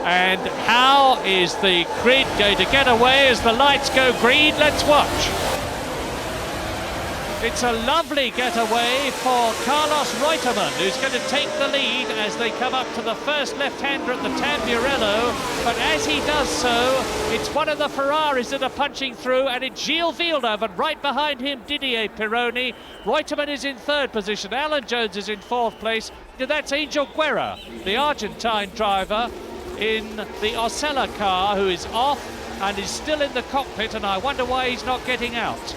And how is the grid going to get away as the lights go green? Let's watch. It's a lovely getaway for Carlos Reutemann, who's going to take the lead as they come up to the first left-hander at the Tamburello. But as he does so, it's one of the Ferraris that are punching through, and it's Gilles Villeneuve, and right behind him Didier Pironi. Reutemann is in third position, Alan Jones is in fourth place. That's Angel Guerra, the Argentine driver in the Osella car, who is off and is still in the cockpit, and I wonder why he's not getting out.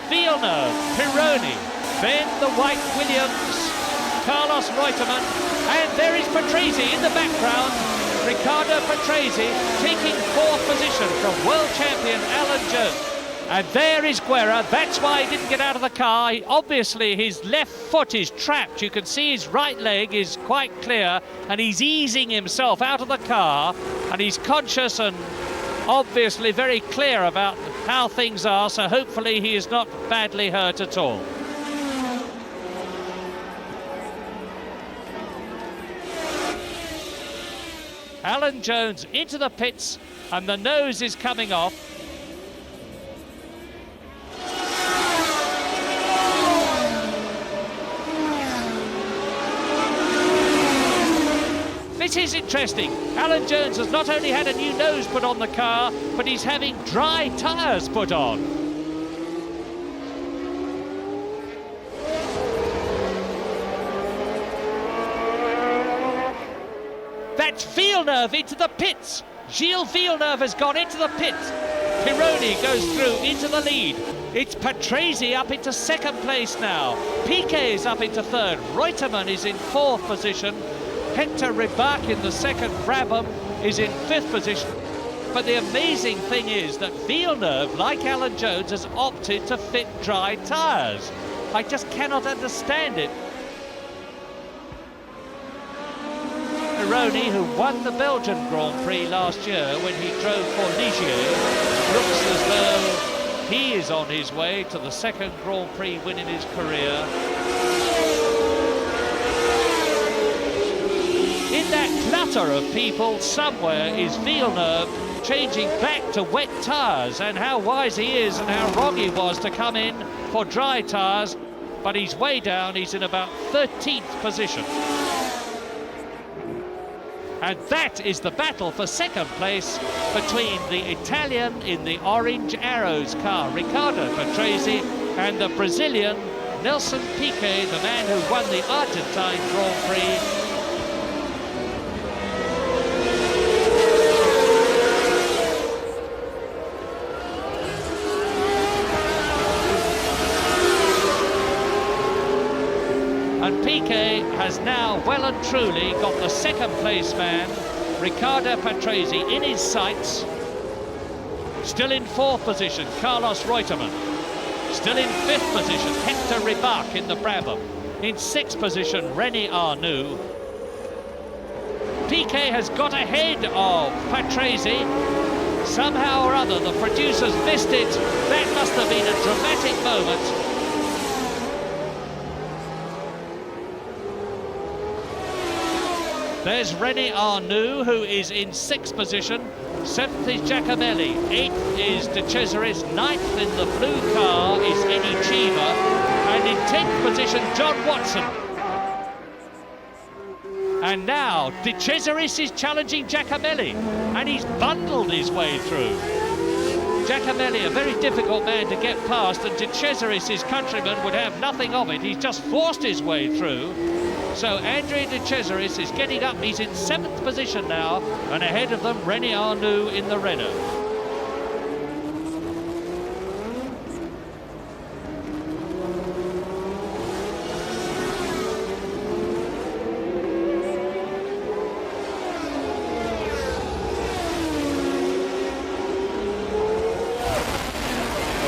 Villeneuve, Pironi, then the white Williams, Carlos Reutemann, and there is Patrese in the background. Riccardo Patrese taking fourth position from world champion Alan Jones. And there is Guerra. That's why he didn't get out of the car. Obviously his left foot is trapped. You can see his right leg is quite clear, and he's easing himself out of the car, and he's conscious and obviously very clear about how things are, so hopefully he is not badly hurt at all. Alan Jones into the pits, and the nose is coming off. This is interesting. Alan Jones has not only had a new nose put on the car, but he's having dry tyres put on. That's Villeneuve into the pits. Gilles Villeneuve has gone into the pits. Pironi goes through into the lead. It's Patrese up into second place now. Piquet is up into third. Reutemann is in fourth position. Hector Ribach in the second. Brabham is in fifth position. But the amazing thing is that Villeneuve, like Alan Jones, has opted to fit dry tyres. I just cannot understand it. Pironi, who won the Belgian Grand Prix last year when he drove for Ligier, looks as though he is on his way to the second Grand Prix win in his career. In that clutter of people, somewhere is Villeneuve changing back to wet tyres, and how wise he is and how wrong he was to come in for dry tyres. But he's way down, he's in about 13th position. And that is the battle for second place between the Italian in the orange arrows car, Riccardo Patrese, and the Brazilian Nelson Piquet, the man who won the Argentine Grand Prix. And Piquet has now well and truly got the second place man, Riccardo Patrese, in his sights. Still in fourth position, Carlos Reutemann. Still in fifth position, Hector Ribach in the Brabham. In sixth position, René Arnoux. Piquet has got ahead of Patrese. Somehow or other, the producers missed it. That must have been a dramatic moment. There's René Arnoux, who is in sixth position. Seventh is Giacomelli. Eighth is De Cesaris. Ninth in the blue car is Eddie Cheever. And in 10th position, John Watson. And now De Cesaris is challenging Giacomelli, and he's bundled his way through. Giacomelli, a very difficult man to get past, and De Cesaris, his countryman, would have nothing of it. He's just forced his way through. So Andrea De Cesaris is getting up. He's in 7th position now, and ahead of them, René Arnoux in the Renault.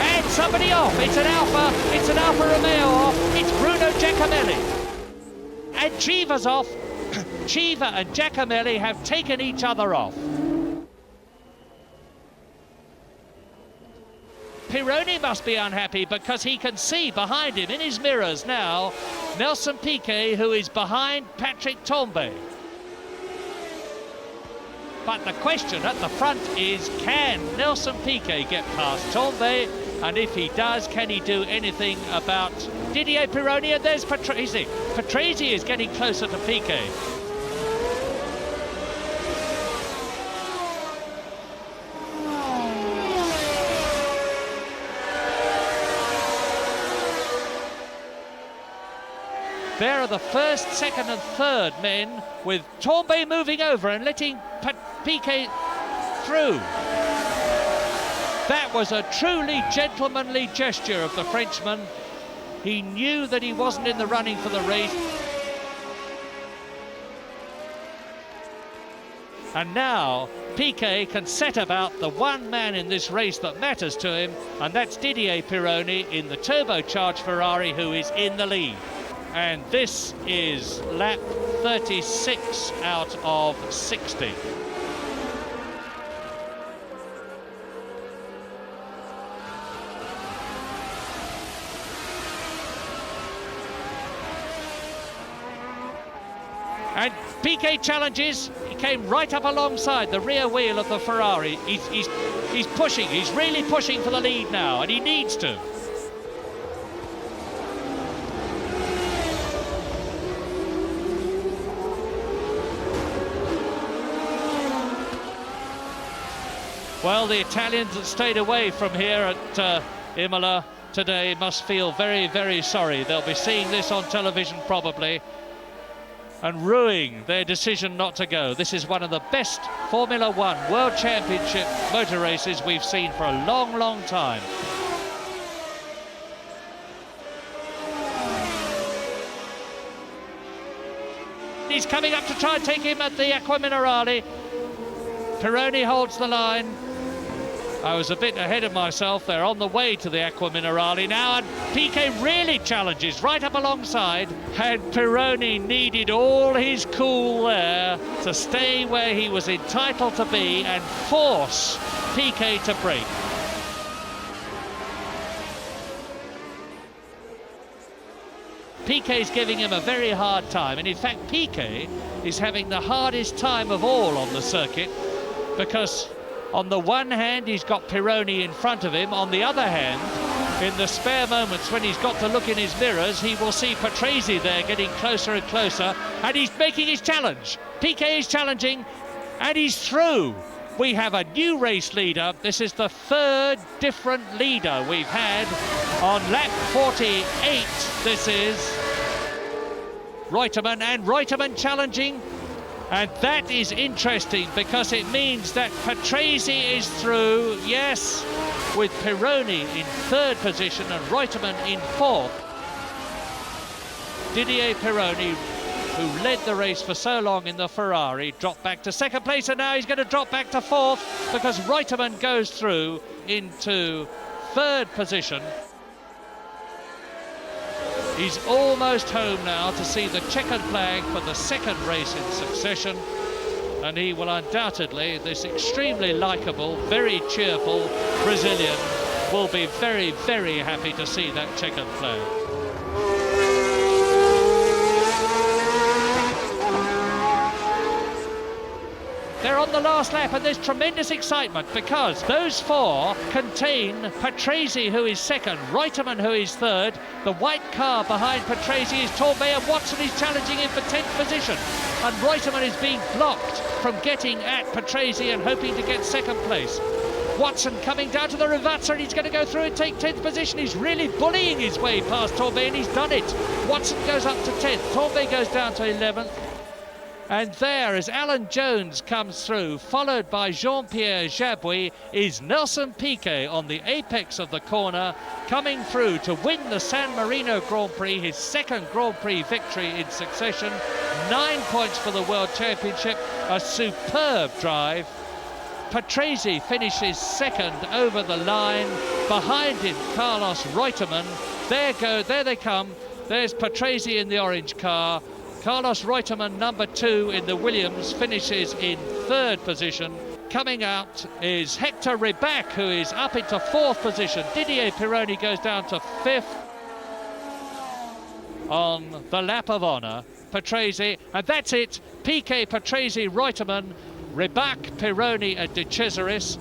And somebody off. It's an Alfa Romeo off. It's Bruno Giacomelli. And Cheever's off. Cheever and Giacomelli have taken each other off. Pironi must be unhappy because he can see behind him in his mirrors now Nelson Piquet, who is behind Patrick Tambay. But the question at the front is, can Nelson Piquet get past Tambay? And if he does, can he do anything about Didier Pironi? And there's Patrese. Patrese is getting closer to Piquet. There are the first, second and third men, with Tambay moving over and letting Piquet through. That was a truly gentlemanly gesture of the Frenchman. He knew that he wasn't in the running for the race. And now Piquet can set about the one man in this race that matters to him, and that's Didier Pironi in the turbocharged Ferrari, who is in the lead. And this is lap 36 out of 60. And Piquet challenges. He came right up alongside the rear wheel of the Ferrari. He's pushing, he's really pushing for the lead now, and he needs to. Well, the Italians that stayed away from here at Imola today must feel very, very sorry. They'll be seeing this on television probably and ruining their decision not to go. This is one of the best Formula One World Championship motor races we've seen for a long, long time. He's coming up to try and take him at the Acqua Minerale. Pironi holds the line. I was a bit ahead of myself. They're on the way to the Acqua Minerale now, and Piquet really challenges right up alongside. And Pironi needed all his cool there to stay where he was entitled to be and force Piquet to brake. Piquet's giving him a very hard time, and in fact Piquet is having the hardest time of all on the circuit, because on the one hand he's got Pironi in front of him, on the other hand, in the spare moments when he's got to look in his mirrors, he will see Patrese there getting closer and closer, and he's making his challenge. Piquet is challenging, and he's through. We have a new race leader. This is the third different leader we've had on lap 48. This is Reutemann, and Reutemann challenging. And that is interesting because it means that Patrese is through, yes, with Pironi in third position and Reutemann in fourth. Didier Pironi, who led the race for so long in the Ferrari, dropped back to second place, and now he's going to drop back to fourth because Reutemann goes through into third position. He's almost home now to see the checkered flag for the second race in succession, and he will undoubtedly, this extremely likeable, very cheerful Brazilian, will be very, very happy to see that checkered flag. They're on the last lap, and there's tremendous excitement because those four contain Patrese, who is second, Reutemann, who is third. The white car behind Patrese is Tambay, and Watson is challenging him for 10th position. And Reutemann is being blocked from getting at Patrese and hoping to get second place. Watson coming down to the Rivazza, and he's going to go through and take 10th position. He's really bullying his way past Tambay, and he's done it. Watson goes up to 10th, Tambay goes down to 11th. And there, as Alan Jones comes through, followed by Jean-Pierre Jabouille, is Nelson Piquet on the apex of the corner, coming through to win the San Marino Grand Prix, his second Grand Prix victory in succession. 9 points for the World Championship, a superb drive. Patrese finishes second over the line. Behind him, Carlos Reutemann. There they come. There's Patrese in the orange car. Carlos Reutemann, number 2 in the Williams, finishes in third position. Coming out is Hector Ribach, who is up into 4th position. Didier Pironi goes down to 5th. On the lap of honour, Patrese, and that's it. Piquet, Patrese, Reutemann, Ribach, Pironi and De Cesaris.